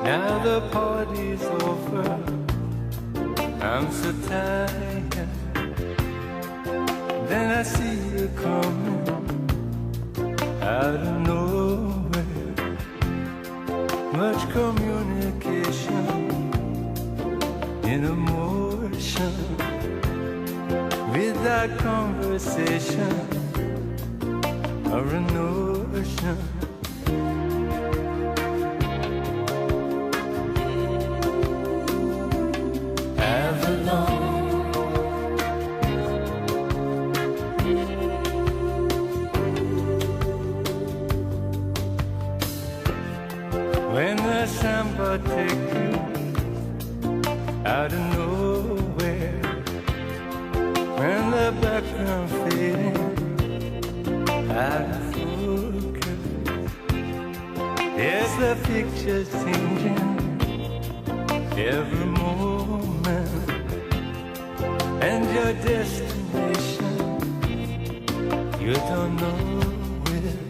Now the party's over, I'm so tired. Then I see you coming out of nowhere. Much communication in emotion, without conversation or a notion. When the samba take you out of nowhere, when the background fading out of focus, there's the pictures changing every moment, and your destination you don't know where.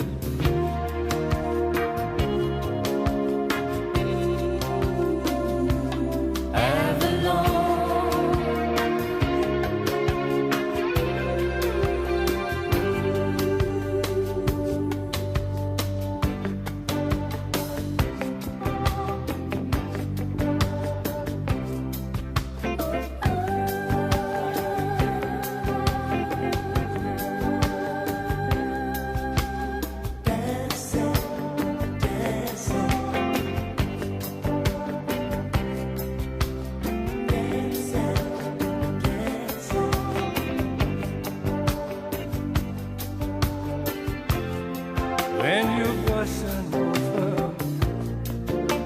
When you bustin' over,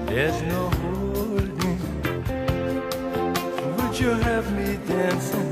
there's no holding. Would you have me dancing